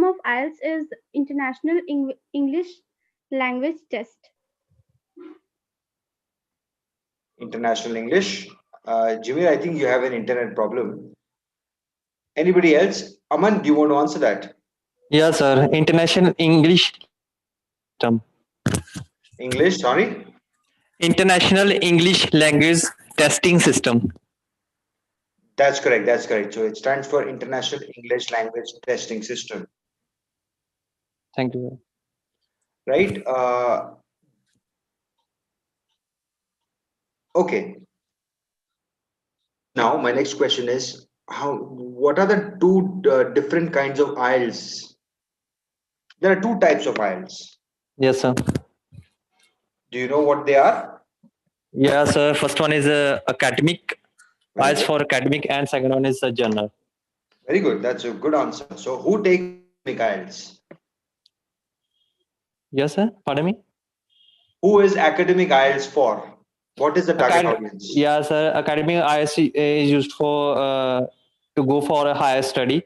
of IELTS is International English Language Test. International English. Jimmy, I think you have an internet problem. Anybody else? Aman, do you want to answer that? Yes, sir. International English system. English, sorry? International English Language Testing System. That's correct. That's correct. So it stands for International English Language Testing System, Thank you. right? Okay. Now, my next question is what are the two different kinds of IELTS? There are two types of IELTS. Yes, sir. Do you know what they are? Yes, sir. First one is academic. Very IELTS good. for academic, and second one is general. Very good. That's a good answer. So, who takes IELTS? Yes, sir. Pardon me. Who is academic IELTS for? What is the target audience? Yeah, sir. Academic IELTS is used for to go for a higher study,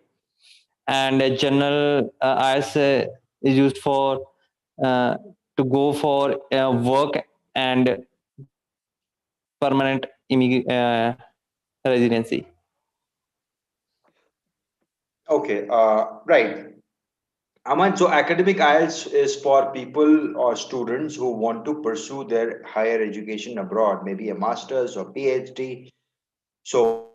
and general IELTS is used for to go for work and permanent residency. Okay, right. Aman, so academic IELTS is for people or students who want to pursue their higher education abroad, maybe a master's or PhD. So,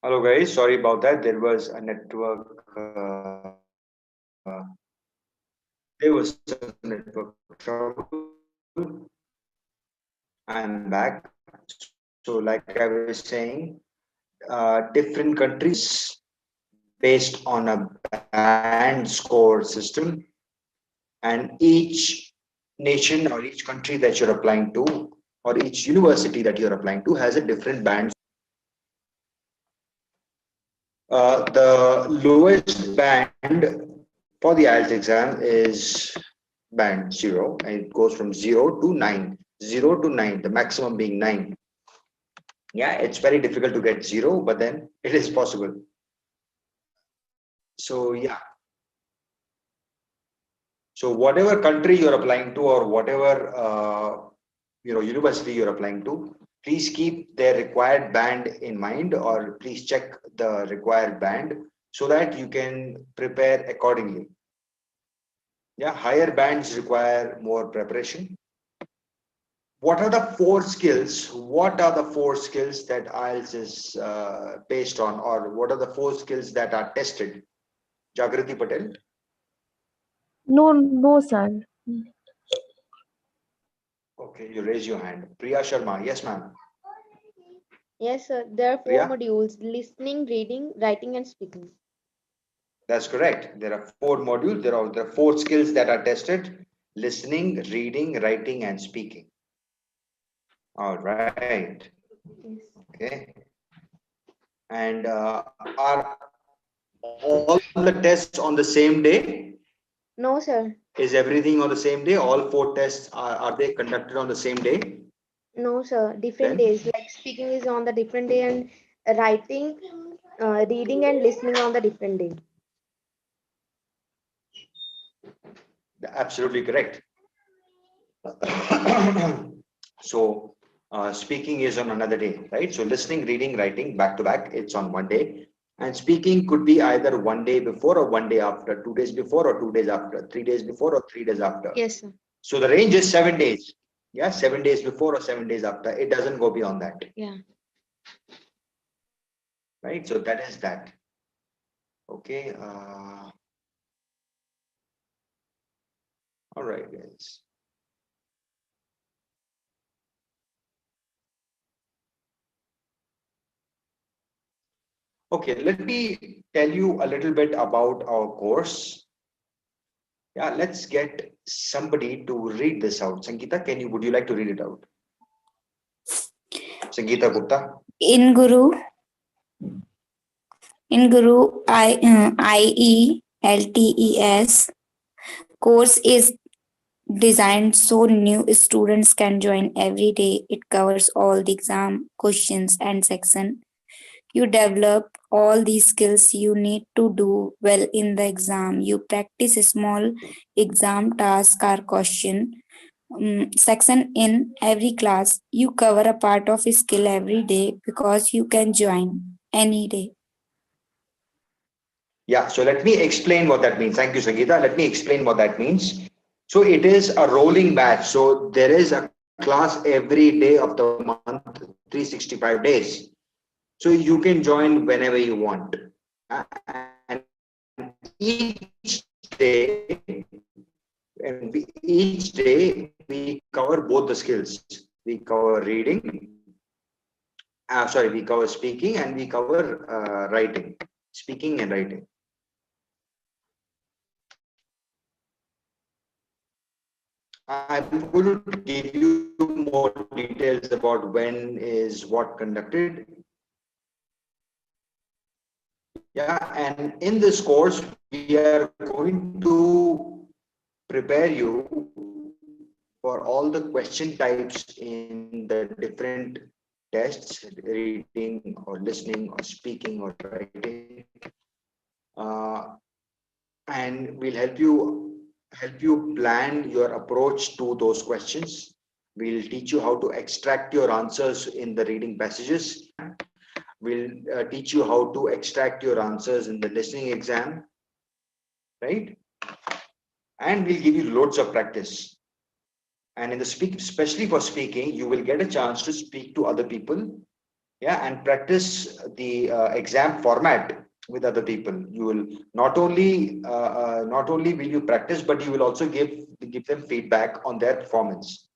hello guys, sorry about that. There was a network. There was some network trouble. I'm back. So, like I was saying, different countries based on a band score system, and each nation or each country that you're applying to, or each university that you're applying to, has a different band. The lowest band for the IELTS exam is band 0, and it goes from 0 to 9. 0 to 9, the maximum being 9. Yeah, it's very difficult to get 0, but then it is possible. So, yeah. So, whatever country you're applying to, or whatever university you're applying to, please keep their required band in mind, or please check the required band so that you can prepare accordingly. Yeah, higher bands require more preparation. What are the four skills? What are the four skills that IELTS is based on, or what are the four skills that are tested? Jagrati Patel? No, sir. Okay, you raise your hand. Priya Sharma. Yes, ma'am. Yes, sir. There are four Priya? modules: listening, reading, writing, and speaking. That's correct. There are four modules. There are four skills that are tested: listening, reading, writing, and speaking. All right. Yes. Okay. And are all the tests on the same day? No, sir. Is everything on the same day? All 4 tests are they conducted on the same day? No, sir. Different Then days. Like speaking is on the different day and writing, reading and listening on the different day. absolutely correct. So speaking is on another day, right? So listening, reading, writing back to back, it's on one day. And speaking could be either one day before or one day after, 2 days before or 2 days after, 3 days before or 3 days after. Yes, sir. So the range is 7 days. Yeah, 7 days before or 7 days after. It doesn't go beyond that. Yeah. Right? So that is that. Okay. All right, guys. Okay, let me tell you a little bit about our course. Yeah, let's get somebody to read this out. Sangeeta, would you like to read it out? Sangeeta Gupta. In Guru, IELTS course is designed so new students can join every day. It covers all the exam questions and section. You develop all the skills you need to do well in the exam. You practice small exam task or question section in every class. You cover a part of a skill every day because you can join any day. Yeah, so let me explain what that means. Thank you, Sangeeta. Let me explain what that means. So it is a rolling batch. So there is a class every day of the month, 365 days. So you can join whenever you want. And each day we cover both the skills. We cover reading, we cover speaking, and we cover writing, speaking and writing. I'm going to give you more details about when is what conducted. Yeah, and in this course, we are going to prepare you for all the question types in the different tests, reading or listening or speaking or writing. And we'll help you plan your approach to those questions. We'll teach you how to extract your answers in the reading passages. We'll teach you how to extract your answers in the listening exam, right? And we'll give you loads of practice. And in the especially for speaking, you will get a chance to speak to other people, yeah, and practice the exam format with other people. You will not only will you practice, but you will also give them feedback on their performance.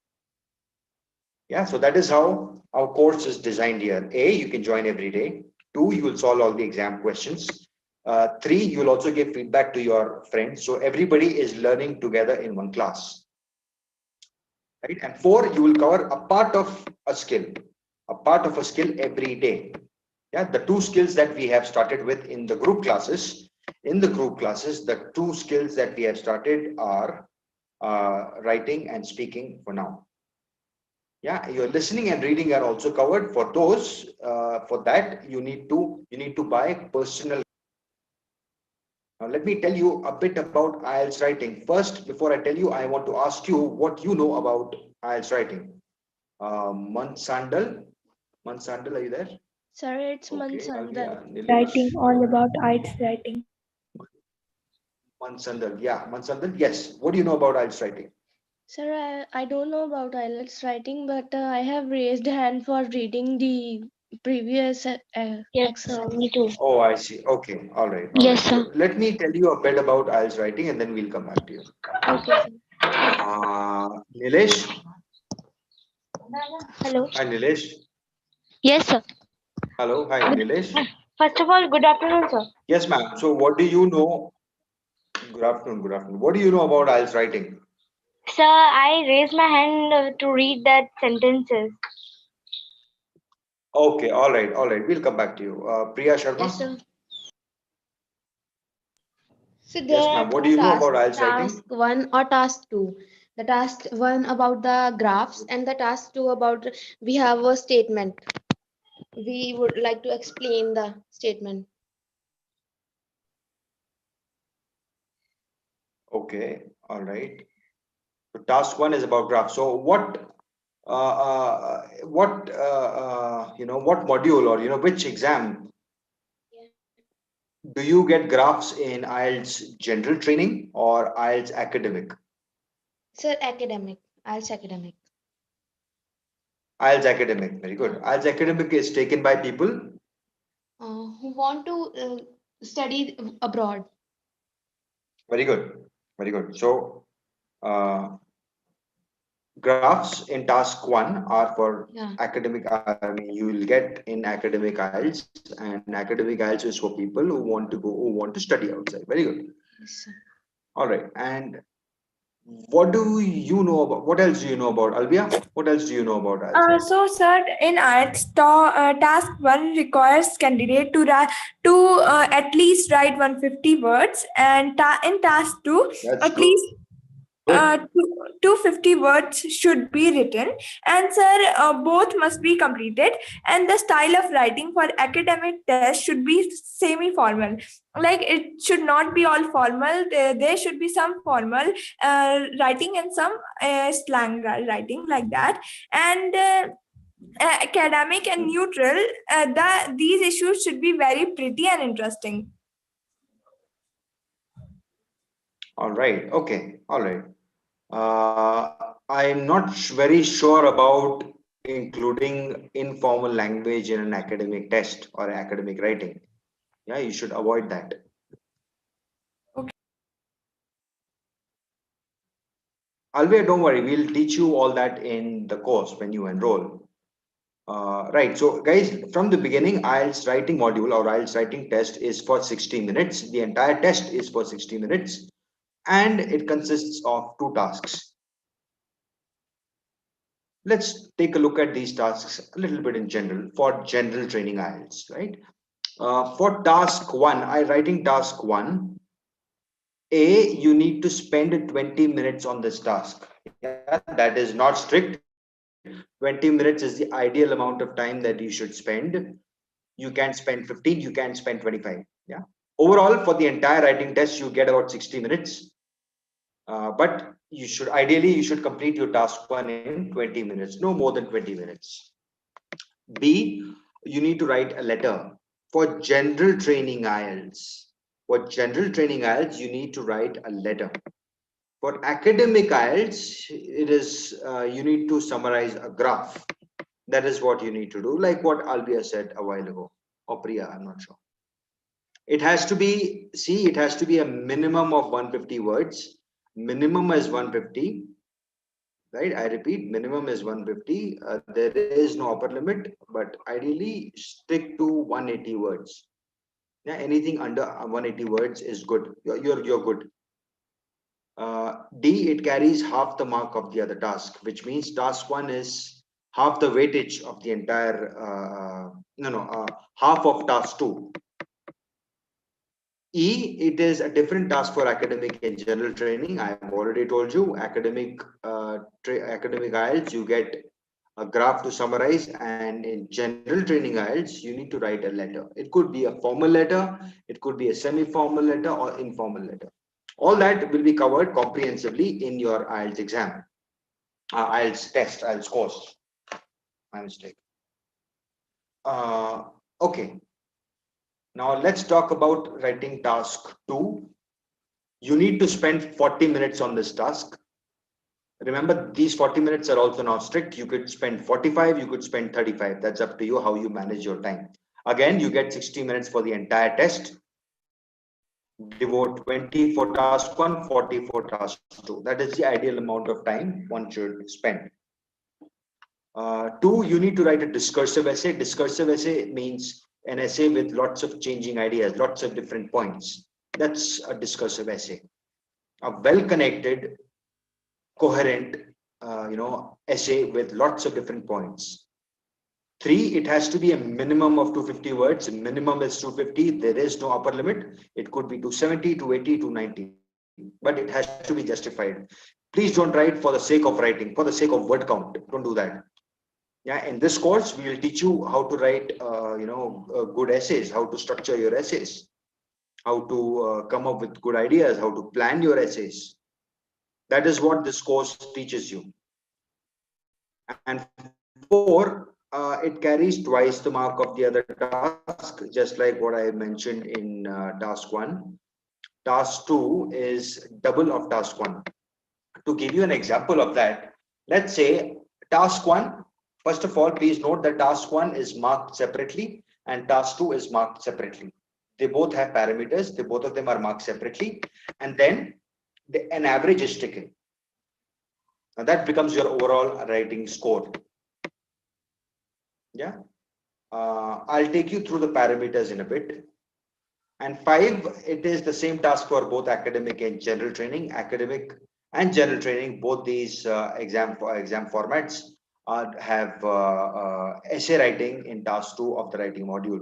Yeah, so that is how our course is designed here. A, you can join every day. 2, you will solve all the exam questions. 3, you will also give feedback to your friends. So everybody is learning together in one class. Right? And 4, you will cover a part of a skill every day. Yeah, the 2 skills that we have started with in the group classes. In the group classes, the 2 skills that we have started are writing and speaking for now. Yeah, your listening and reading are also covered. For those, for that you need to buy personal. Now let me tell you a bit about IELTS writing. First, before I tell you, I want to ask you what you know about IELTS writing. Mansandal, are you there? Sir, it's Okay, Mansandal. Alia, Nilesh. Writing, all about IELTS writing. Mansandal, yeah, Mansandal, yes. What do you know about IELTS writing? Sir, I don't know about IELTS writing, but I have raised hand for reading the previous Yes, sir, exercise. me too. Oh, I see. Okay, all right. Yes, So sir. let me tell you a bit about IELTS writing, and then we'll come back to you. Okay, sir. Nilesh. Hello. Hi, Nilesh. Yes, sir. Hello. Hi, Nilesh. First of all, good afternoon, sir. Yes, ma'am. So what do you know? Good afternoon. Good afternoon. What do you know about IELTS writing? Sir, I raised my hand to read that sentences. Okay, all right, all right. We'll come back to you. Priya Sharma. Yes, sir. So Yes, there are ma'am. What do two you know tasks, about IELTS task writing? one or task two. The task one about the graphs and the task two about we have a statement. We would like to explain the statement. Okay, all right. So task one is about graph. So what module, or which exam do you get graphs in IELTS general training or IELTS academic? Sir, academic. IELTS academic. IELTS academic, very good. Yeah. IELTS academic is taken by people. Who want to study abroad. Very good, very good. So graphs in task one are for Yeah. academic. I mean, you will get in academic IELTS, and academic IELTS is for people who want to study outside. Very good. Yes, sir. All right. And what do you know about? What else do you know about Albia? What else do you know about IELTS writing? So, sir, in IELTS, task one requires candidate to at least write 150 words, and in task two, That's at good. least 250 words should be written. And sir, both must be completed. And the style of writing for academic test should be semi-formal. Like it should not be all formal. There should be some formal writing and some slang writing like that. And academic and neutral, these issues should be very pretty and interesting. All right. Okay. All right. I'm not very sure about including informal language in an academic test or academic writing. Yeah, you should avoid that. Alvia, don't worry, we'll teach you all that in the course when you enroll. Right, so guys, from the beginning, IELTS writing module or IELTS writing test is for 60 minutes. The entire test is for 60 minutes, and it consists of two tasks. Let's take a look at these tasks a little bit in general for general training IELTS, right? For task one, writing task one, you need to spend 20 minutes on this task. Yeah, that is not strict. 20 minutes is the ideal amount of time that you should spend. You can spend 15, you can spend 25. Yeah. Overall, for the entire writing test, you get about 60 minutes. But you should complete your task one in 20 minutes, no more than 20 minutes. B, you need to write a letter. For general training IELTS, you need to write a letter. For academic IELTS, it is you need to summarize a graph. That is what you need to do, like what Albia said a while ago, or Priya, I'm not sure. It has to be, see, it has to be a minimum of 150 words. Minimum is 150, right? I repeat, minimum is 150. There is no upper limit, but ideally stick to 180 words. Yeah, anything under 180 words is good. You're good. D, it carries half the mark of the other task, which means task one is half the weightage of the entire, half of task two. E, it is a different task for academic and general training. I have already told you, academic IELTS, you get a graph to summarize, and in general training IELTS, you need to write a letter. It could be a formal letter, it could be a semi-formal letter or informal letter. All that will be covered comprehensively in your IELTS exam, IELTS test, IELTS course. My mistake. Okay. Now let's talk about writing task two. You need to spend 40 minutes on this task. Remember, these 40 minutes are also not strict. You could spend 45, you could spend 35. That's up to you how you manage your time. Again, you get 60 minutes for the entire test. Devote 20 for task one, 40 for task two. That is the ideal amount of time one should spend. Two, you need to write a discursive essay. Discursive essay means an essay with lots of changing ideas, lots of different points. That's a discursive essay. A well-connected, coherent, essay with lots of different points. 3, it has to be a minimum of 250 words. Minimum is 250. There is no upper limit. It could be 270, 280, 290, but it has to be justified. Please don't write for the sake of writing, for the sake of word count. Don't do that. Yeah, in this course, we will teach you how to write, good essays, how to structure your essays, how to come up with good ideas, how to plan your essays. That is what this course teaches you. And 4, it carries twice the mark of the other task, just like what I mentioned in task 1. Task 2 is double of task 1. To give you an example of that, let's say task 1, first of all, please note that task 1 is marked separately and task 2 is marked separately. They both have parameters, both of them are marked separately, and then an average is taken. Now that becomes your overall writing score. Yeah, I'll take you through the parameters in a bit. And 5, it is the same task for both academic and general training. Academic and general training, both these exam formats have essay writing in task 2 of the writing module.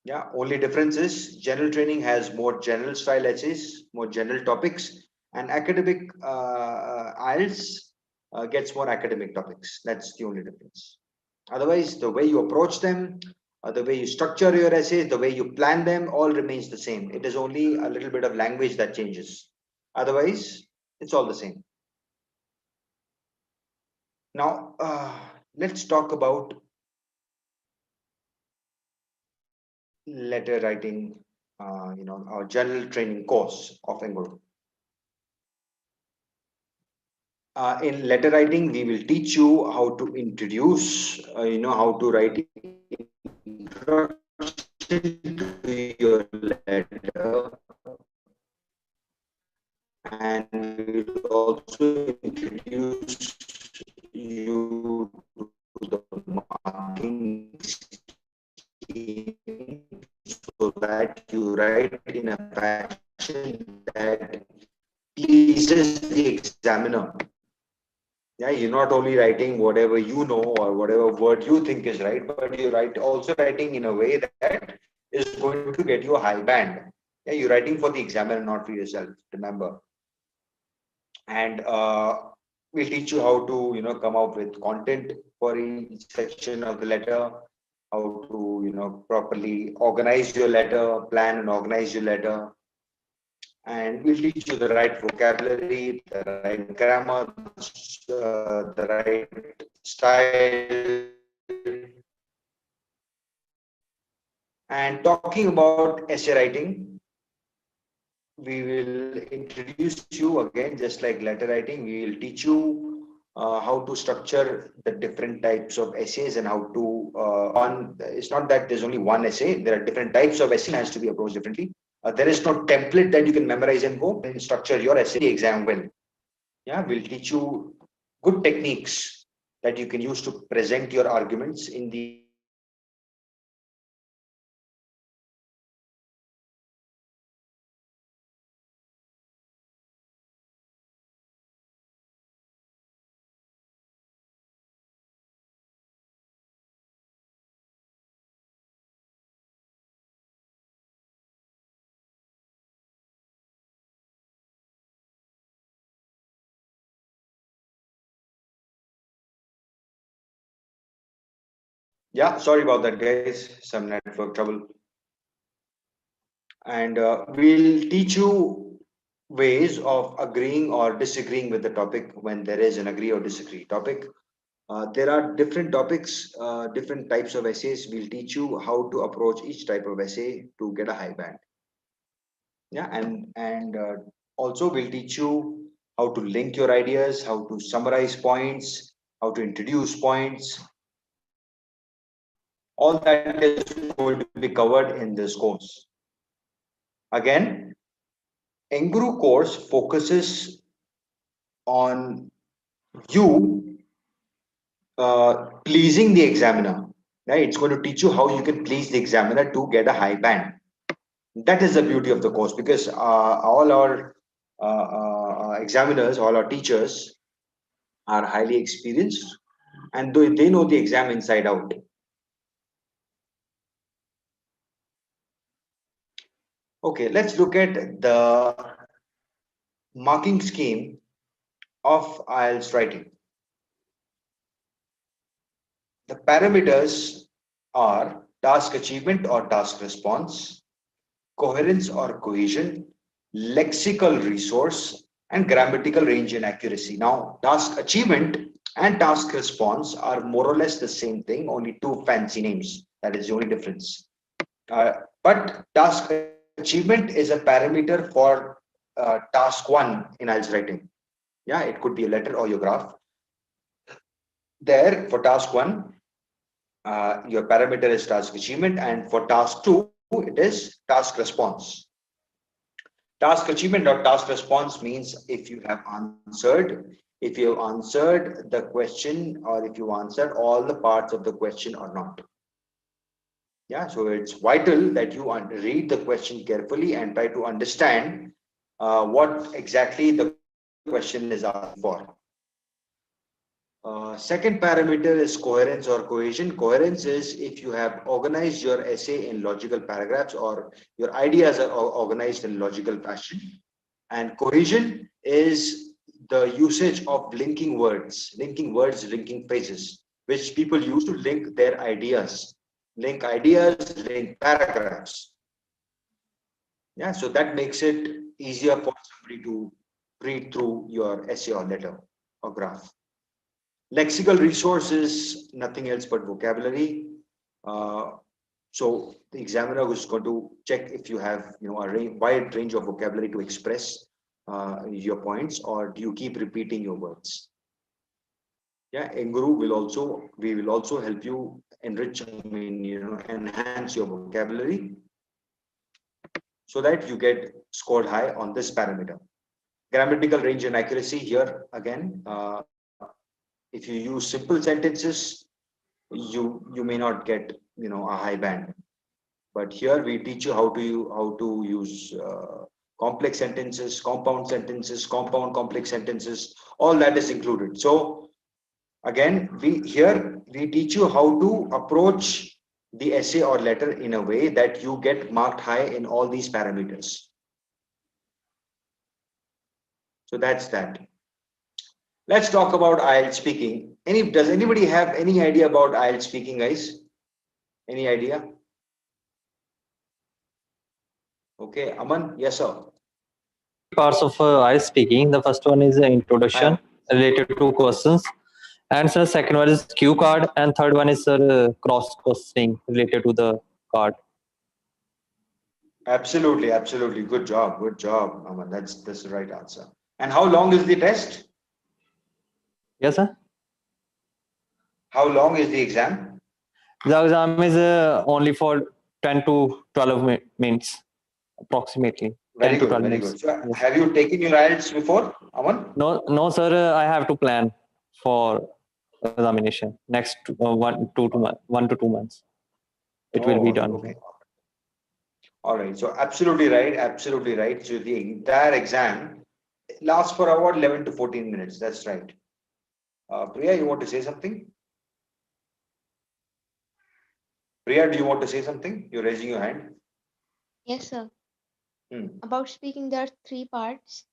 Yeah, only difference is general training has more general style essays, more general topics, and academic IELTS gets more academic topics. That's the only difference. Otherwise, the way you approach them, the way you structure your essays, the way you plan them, all remains the same. It is only a little bit of language that changes. Otherwise, it's all the same. Now, let's talk about letter writing, our general training course of Enguru. In letter writing, we will teach you how to introduce, how to write introduction to your letter, and we will also introduce you to the marking scheme so that you write in a fashion that pleases the examiner. Yeah, you're not only writing whatever you know or whatever word you think is right, but you're also writing in a way that is going to get you a high band. Yeah, you're writing for the examiner, not for yourself. Remember, and we'll teach you how to come up with content for each section of the letter, how to properly organize your letter, plan and organize your letter, and we'll teach you the right vocabulary, the right grammar, the right style. And talking about essay writing, we will introduce you again, just like letter writing. We will teach you how to structure the different types of essays and how to it's not that there's only one essay. There are different types of essay, has to be approached differently. There is no template that you can memorize and go and structure your essay exam well. Yeah, we'll teach you good techniques that you can use to present your arguments in the Yeah, sorry about that, guys. Some network trouble. And we'll teach you ways of agreeing or disagreeing with the topic when there is an agree or disagree topic. There are different topics, different types of essays. We'll teach you how to approach each type of essay to get a high band. Yeah, and also we'll teach you how to link your ideas, how to summarize points, how to introduce points. All that is going to be covered in this course. Again, Enguru course focuses on you pleasing the examiner. Right? It's going to teach you how you can please the examiner to get a high band. That is the beauty of the course, because all our examiners, all our teachers are highly experienced, and they know the exam inside out. Okay, let's look at the marking scheme of IELTS writing. The parameters are task achievement or task response, coherence or cohesion, lexical resource, and grammatical range and accuracy. Now, task achievement and task response are more or less the same thing, only two fancy names. That is the only difference. But task achievement is a parameter for task one in IELTS writing. Yeah, it could be a letter or your graph. There, for task one, your parameter is task achievement, and for task two, it is task response. Task achievement or task response means if you have answered the question, or if you answered all the parts of the question or not. Yeah, so it's vital that you read the question carefully and try to understand what exactly the question is asking for. Second parameter is coherence or cohesion. Coherence is if you have organized your essay in logical paragraphs, or your ideas are organized in logical fashion. And cohesion is the usage of linking words, linking phrases, which people use to link their ideas, link paragraphs. Yeah, so that makes it easier for somebody to read through your essay or letter or graph. Lexical resource is nothing else but vocabulary. So the examiner is going to check if you have, a wide range of vocabulary to express your points, or do you keep repeating your words? Yeah, Enguru we will also help you enrich, enhance your vocabulary so that you get scored high on this parameter. Grammatical range and accuracy here again. If you use simple sentences, you may not get a high band. But here we teach you how to use complex sentences, compound complex sentences. All that is included. So again, we teach you how to approach the essay or letter in a way that you get marked high in all these parameters. So that's that. Let's talk about IELTS speaking. Does anybody have any idea about IELTS speaking, guys? Any idea? Okay, Aman, yes sir. Parts of IELTS speaking. The first one is the introduction related to questions, and sir, second one is cue card, and third one is cross questioning related to the card. Absolutely. Good job, Aman. That's the right answer. And how long is the test? Yes, sir. How long is the exam? The exam is only for 10 to 12 minutes, approximately. Very 10 to good, 12 very minutes. good. So Yes. have you taken your IELTS before, Aman? No, sir. I have to plan for examination next 1 to 2 months. It will be done. Okay. All right. So absolutely right. So the entire exam lasts for about 11 to 14 minutes. That's right. Priya, you want to say something? Priya, do you want to say something? You're raising your hand. Yes, sir. Hmm. About speaking, there are three parts: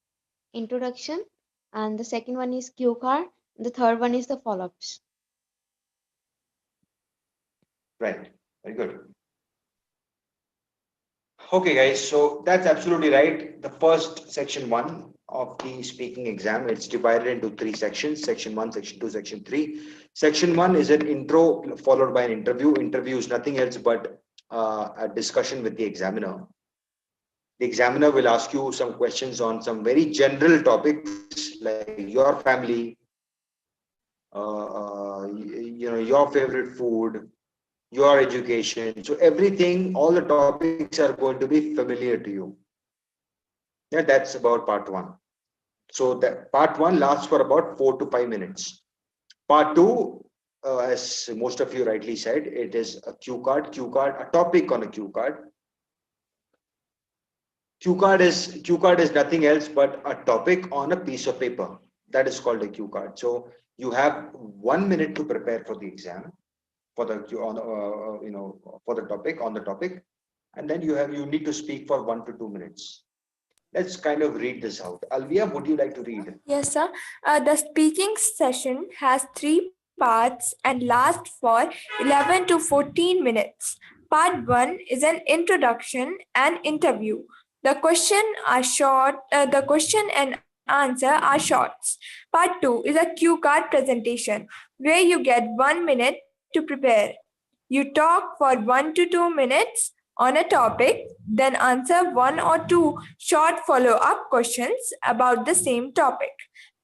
introduction, and the second one is cue card, and the third one is the follow-ups. Right. Very good. Okay, guys. So that's absolutely right. The first section one of the speaking exam, it's divided into three sections: section one, section two, section three. Section one is an intro followed by an interview. Interview is nothing else but a discussion with the examiner. The examiner will ask you some questions on some very general topics like your family, your favorite food, your education. So everything, all the topics are going to be familiar to you. Yeah, that's about part one. So that part one lasts for about 4 to 5 minutes. Part two, as most of you rightly said, it is a cue card, a topic on a cue card. Cue card is nothing else but a topic on a piece of paper. That is called a cue card. So You have 1 minute to prepare for the exam, for the for the topic, on the topic, and then you need to speak for 1 to 2 minutes. Let's kind of read this out. Alvia, would you like to read? Yes, sir. The speaking session has three parts and lasts for 11 to 14 minutes. Part 1 is an introduction and interview. The question and answer are shorts. Part 2 is a cue card presentation where you get 1 minute to prepare. You talk for 1 to 2 minutes on a topic, then answer one or two short follow up questions about the same topic.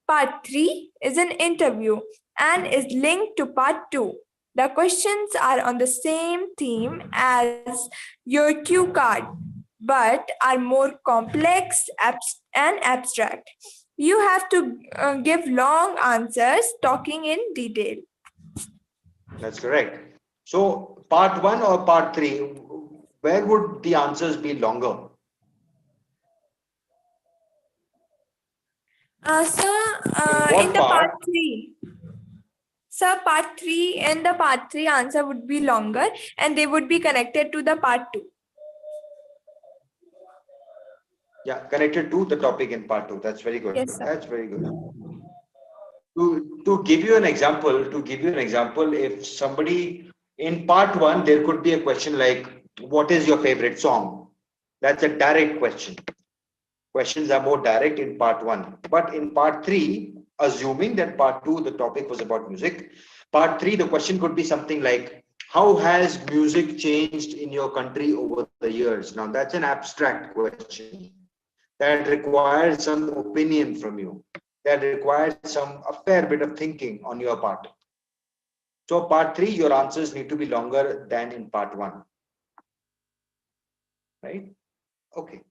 Part 3 is an interview and is linked to part 2. The questions are on the same theme as your cue card, but are more complex and abstract. You have to give long answers talking in detail. That's correct. So, part one or part three, where would the answers be longer? In the part 3. Sir, part 3 and the part 3 answer would be longer and they would be connected to the part 2. Yeah, connected to the topic in part 2. That's very good. Yes, sir. That's very good. To give you an example, if somebody in part 1, there could be a question like, what is your favorite song? That's a direct question. Questions are more direct in part 1. But in part 3, assuming that part 2, the topic was about music, part 3, the question could be something like, how has music changed in your country over the years? Now, that's an abstract question that requires some opinion from you, that requires a fair bit of thinking on your part. So part 3, your answers need to be longer than in part 1. Right? Okay.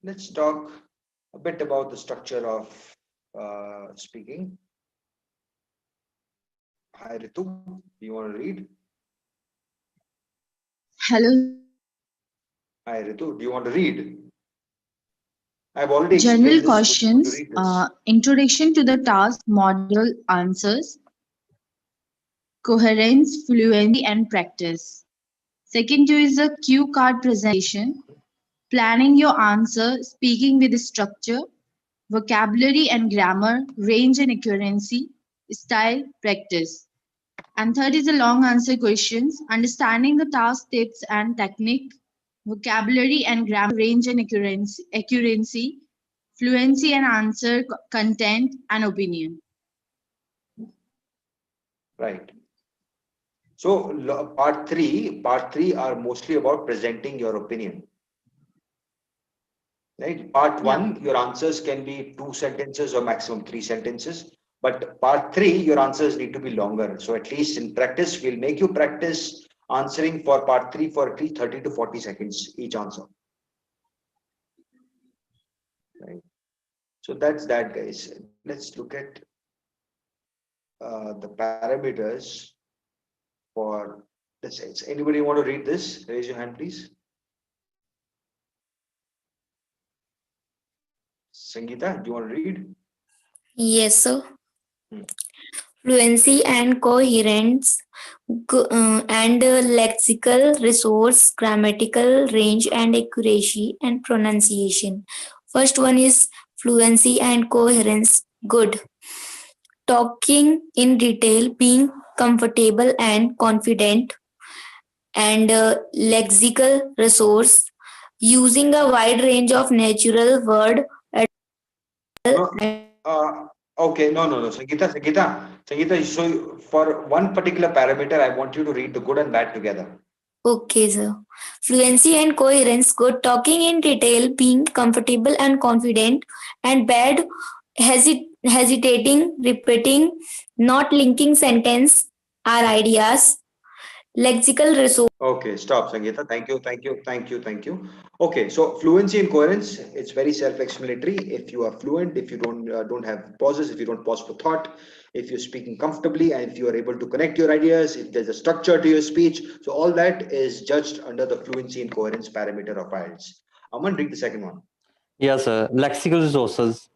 Let's talk a bit about the structure of speaking. Hi Ritu, do you want to read? Hello. Hi Ritu, do you want to read? I've already General explained this. questions, Would you read this? introduction to the task, model answers, coherence, fluency, and practice. Second two is a cue card presentation, planning your answer, speaking with structure, vocabulary and grammar, range and accuracy, style, practice. And third is the long answer questions, understanding the task tips and technique, vocabulary and grammar, range and accuracy, fluency and answer content and opinion. Right. So part three are mostly about presenting your opinion. Right. Part 1, your answers can be 2 sentences or maximum 3 sentences. But part 3, your answers need to be longer. So at least in practice, we'll make you practice answering for part 3 for at least 30 to 40 seconds each answer. Right. So that's that, guys. Let's look at the parameters for this. Anybody want to read this? Raise your hand, please. Sangeeta, do you want to read? Yes, sir. Fluency and coherence and lexical resource, grammatical range and accuracy and pronunciation. First one is fluency and coherence. Good. Talking in detail, being comfortable and confident, and lexical resource, using a wide range of natural word. Okay, no. Sangeeta, so for one particular parameter, I want you to read the good and bad together. Okay, sir. Fluency and coherence, good. Talking in detail, being comfortable and confident, and bad, hesitating, repeating, not linking sentence are ideas. Lexical resource. Okay, stop, Sangeeta. Thank you. Okay, so fluency and coherence, it's very self-explanatory. If you are fluent, if you don't have pauses, if you don't pause for thought, if you're speaking comfortably, and if you are able to connect your ideas, if there's a structure to your speech, so all that is judged under the fluency and coherence parameter of IELTS. Aman, read the second one. Yes, lexical resources.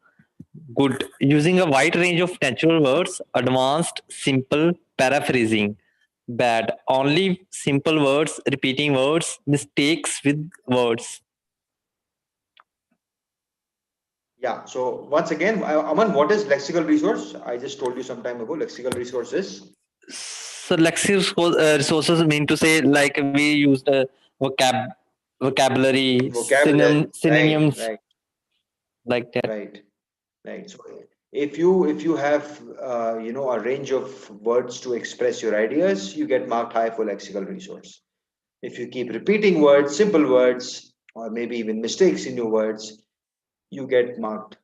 Good. Using a wide range of natural words. Advanced, simple, paraphrasing. Bad. Only simple words, repeating words, mistakes with words. Yeah. So once again, Aman, what is lexical resource? I just told you some time ago. Lexical resource is So lexical resources mean to say like we use the vocabulary, vocabulary. Right. synonyms Right. like that. Right. Right. So if you have a range of words to express your ideas, you get marked high for lexical resource. If you keep repeating words, simple words, or maybe even mistakes in your words, you get marked.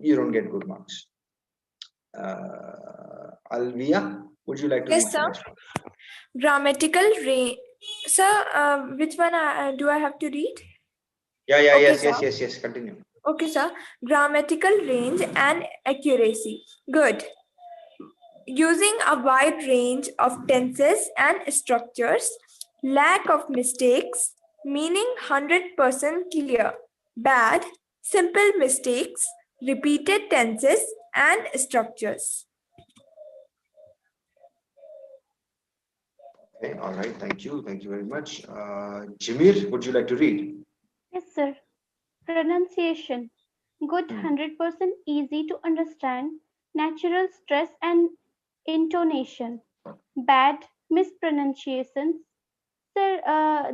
You don't get good marks. Alvia, would you like to Yes, read the sir. next one? Grammatical range. Sir, which one do I have to read? Yeah, yeah, Okay, yes, sir. yes, yes, yes. Continue. Okay, sir. Grammatical range and accuracy. Good. Using a wide range of tenses and structures, lack of mistakes, meaning 100% clear. Bad, simple mistakes, repeated tenses and structures. Okay, all right. Thank you. Thank you very much. Jamir, would you like to read? Yes, sir. Pronunciation. Good, Hmm. 100% easy to understand. Natural stress and intonation. Bad mispronunciations. Sir,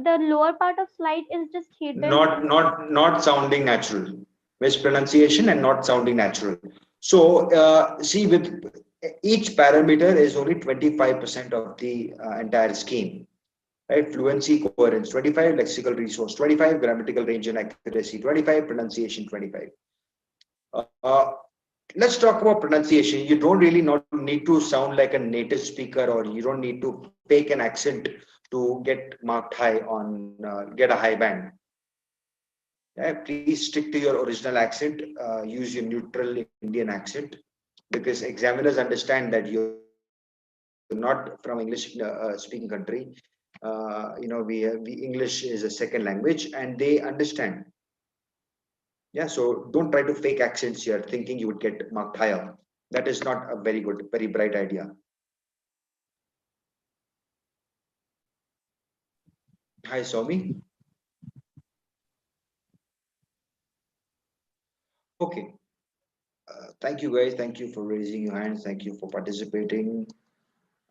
the lower part of slide is just hidden. Not sounding natural. Mispronunciation and not sounding natural. So see, with each parameter is only 25% of the entire scheme. Right? Fluency, coherence, 25, lexical resource, 25, grammatical range and accuracy, 25, pronunciation, 25. Uh, let's talk about pronunciation. You don't really not need to sound like a native speaker, or you don't need to fake an accent to get marked high on get a high band. Please stick to your original accent. Use your neutral Indian accent, because examiners understand that you're not from English speaking country. We English is a second language, and they understand. Yeah, so don't try to fake accents here, thinking you would get marked higher. That is not a very good, very bright idea. Hi, Somi. Okay. Thank you, guys. Thank you for raising your hands. Thank you for participating.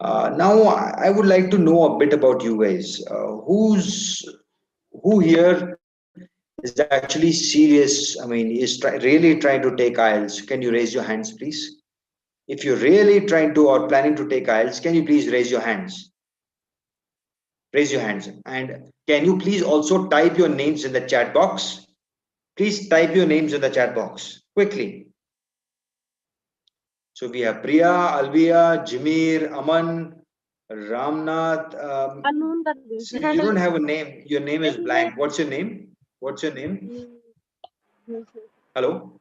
Now, I would like to know a bit about you guys. Who here is actually serious? I mean, is really trying to take IELTS? Can you raise your hands, please? If you're really trying to or planning to take IELTS, can you please raise your hands? Raise your hands. And can you please also type your names in the chat box? Please type your names in the chat box quickly. So we have Priya, Alvia, Jimir, Aman, Ramnath. So you don't have a name. Your name is blank. What's your name? What's your name? Hello?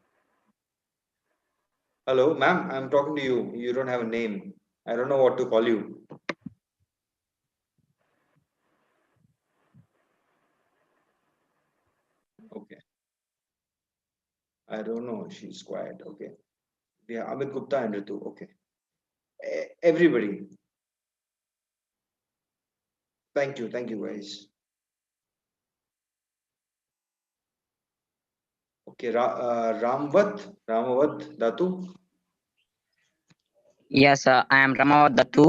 Hello, ma'am. I'm talking to you. You don't have a name. I don't know what to call you. Okay. I don't know. She's quiet. Okay. Yeah, Amit Gupta and Ritu. Okay. Everybody. Thank you. Thank you, guys. Okay. Ramavat Datu. Yes, I am Ramavat Dattu.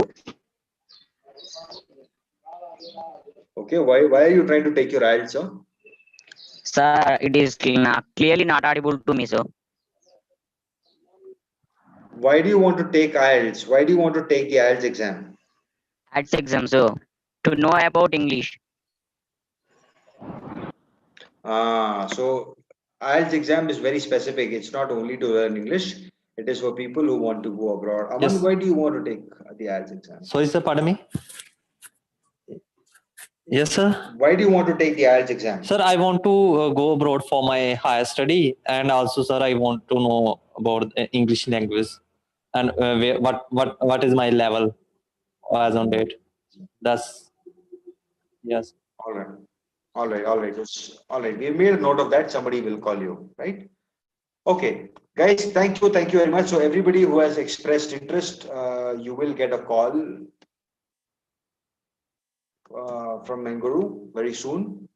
Okay. Why are you trying to take your IELTS, sir? Sir, it is clearly not audible to me, sir. Why do you want to take IELTS? Why do you want to take the IELTS exam? IELTS exam, sir. To know about English. So IELTS exam is very specific. It's not only to learn English. It is for people who want to go abroad. Aman, Yes. why do you want to take the IELTS exam? Sorry, sir, pardon me. Yes, sir. Why do you want to take the IELTS exam? Sir, I want to go abroad for my higher study, and also, sir, I want to know about English language and what is my level as on date. That's yes. All right. All right. All right. All right. We made a note of that. Somebody will call you, right? Okay, guys, thank you very much. So everybody who has expressed interest, you will get a call from Menguru very soon.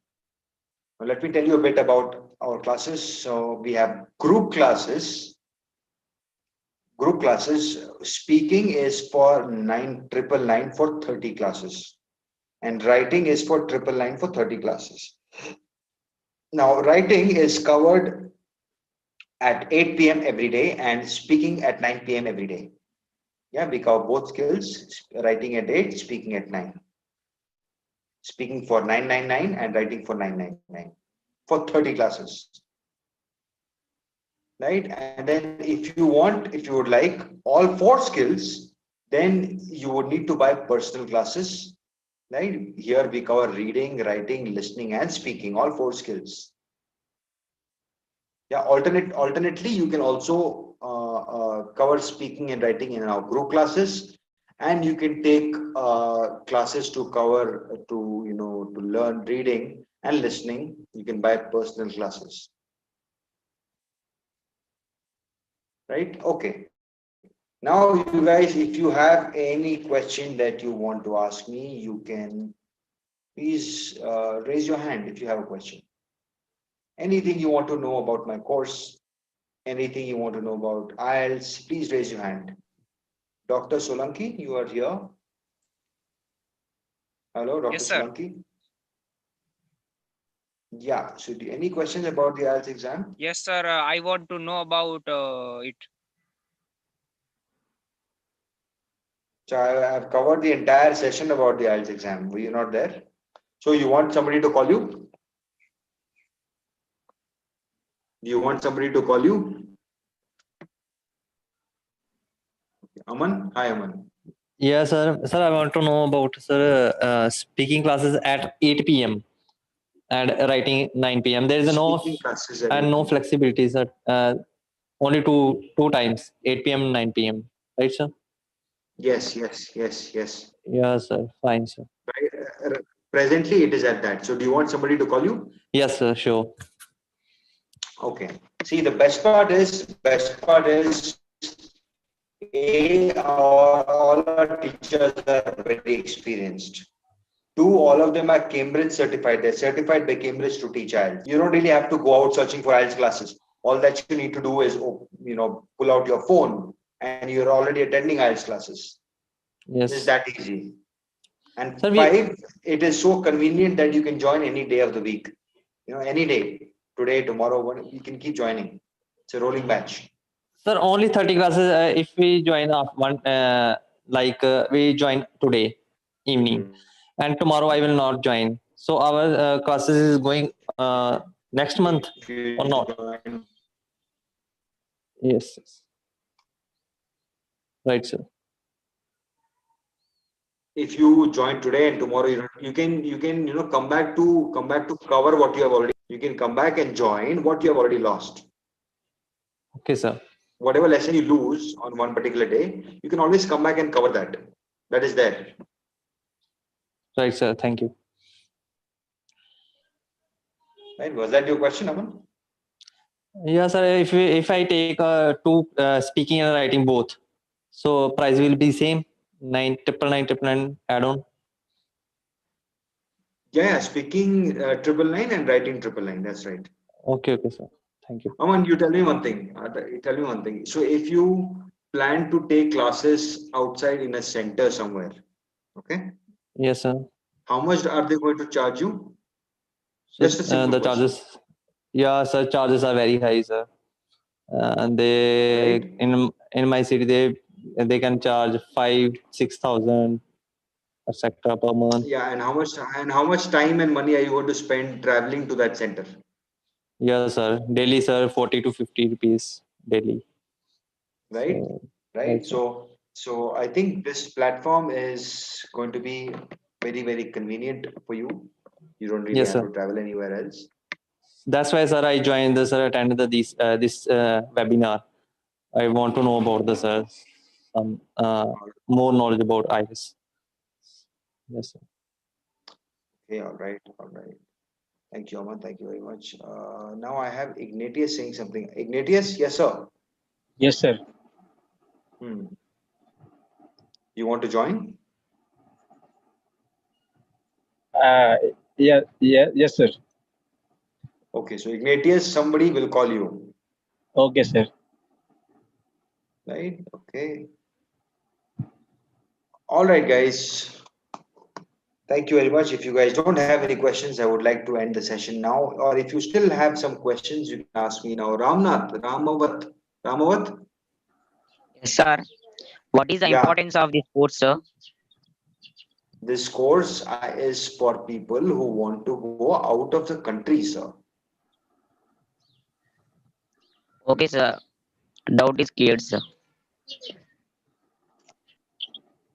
Now, let me tell you a bit about our classes. So we have group classes. Group classes. Speaking is for 9,999 for 30 classes, and writing is for 999 for 30 classes. Now, writing is covered at 8 p.m. every day, and speaking at 9 p.m. every day. Yeah, we cover both skills, writing at 8, speaking at 9. Speaking for 999 and writing for 999 for 30 classes. Right? And then if you would like all 4 skills, then you would need to buy personal classes. Right? Here we cover reading, writing, listening, and speaking, all 4 skills. Yeah, alternately, you can also cover speaking and writing in our group classes, and you can take classes to cover to learn reading and listening. You can buy personal classes, right? Okay. Now, you guys, if you have any question that you want to ask me, you can please raise your hand if you have a question. Anything you want to know about my course, anything you want to know about IELTS, please raise your hand. Dr. Solanki, you are here. Hello, Dr. Yes, sir. Solanki. Yeah, so any questions about the IELTS exam? Yes, sir. I want to know about it. So I've covered the entire session about the IELTS exam. Were you not there? So you want somebody to call you? Do you want somebody to call you? Aman? Hi, Aman. Yeah, sir. Sir, I want to know about speaking classes at 8 p.m. and writing 9 p.m. There is Speaking classes at 8 no p.m. flexibility, sir. Only two times, 8 p.m. 9 p.m. Right, sir? Yes. Yeah, sir. Fine, sir. Presently, it is at that. So do you want somebody to call you? Yes, sir. Sure. Okay. See, the best part is all our teachers are very experienced. 2, all of them are Cambridge certified. They're certified by Cambridge to teach IELTS. You don't really have to go out searching for IELTS classes. All that you need to do is, pull out your phone and you're already attending IELTS classes. Yes. It's that easy. And Sir, 5, it is so convenient that you can join any day of the week. Any day. Today, tomorrow, you can keep joining. It's a rolling batch. Sir, only 30 classes if we join we join today evening, and tomorrow I will not join. So our classes is going next month or not? Yes. Right, sir. If you join today and tomorrow, you can come back to cover what you have already. You can come back and join what you have already lost. Okay, sir. Whatever lesson you lose on one particular day, you can always come back and cover that. That is there. Right, sir. Thank you. Right? Was that your question, Aman? Yeah, sir. If I take two speaking and writing both, so price will be same 999 add-on. Yeah, speaking 999 and writing 999. That's right. Okay, sir. Thank you. Aman, you tell me one thing. So if you plan to take classes outside in a center somewhere, okay? Yes, sir. How much are they going to charge you? So, Just a simple the question. charges. Yeah, sir. Charges are very high, sir. They Right. in my city they can charge 5,000-6,000 etc. per month. Yeah, and how much time and money are you going to spend traveling to that center? Yeah, sir. Daily, sir, 40 to 50 rupees daily. Right. So, Right. sir. So I think this platform is going to be very, very convenient for you. You don't really Yes, have sir. to travel anywhere else. That's why, sir, I joined this, sir, attended this webinar. I want to know about this, sir. Some more knowledge about IELTS. Yes, sir. Okay, all right. Thank you, Aman. Thank you very much. Now I have Ignatius saying something. Ignatius, yes, sir. Yes, sir. Hmm. You want to join? Uh, yes, sir. Okay, so Ignatius, somebody will call you, Okay, sir. right? Okay. All right, guys. Thank you very much. If you guys don't have any questions, I would like to end the session now. Or if you still have some questions, you can ask me now. Ramavat. Yes, sir. What is the Yeah, importance of this course, sir? this course is for people who want to go out of the country, sir. Okay, sir. Doubt is cleared, sir.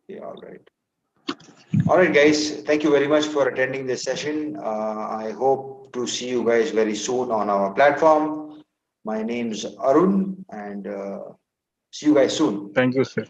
Yeah, all right. All right, guys. Thank you very much for attending this session. I hope to see you guys very soon on our platform. My name's Arun, and see you guys soon. Thank you, sir.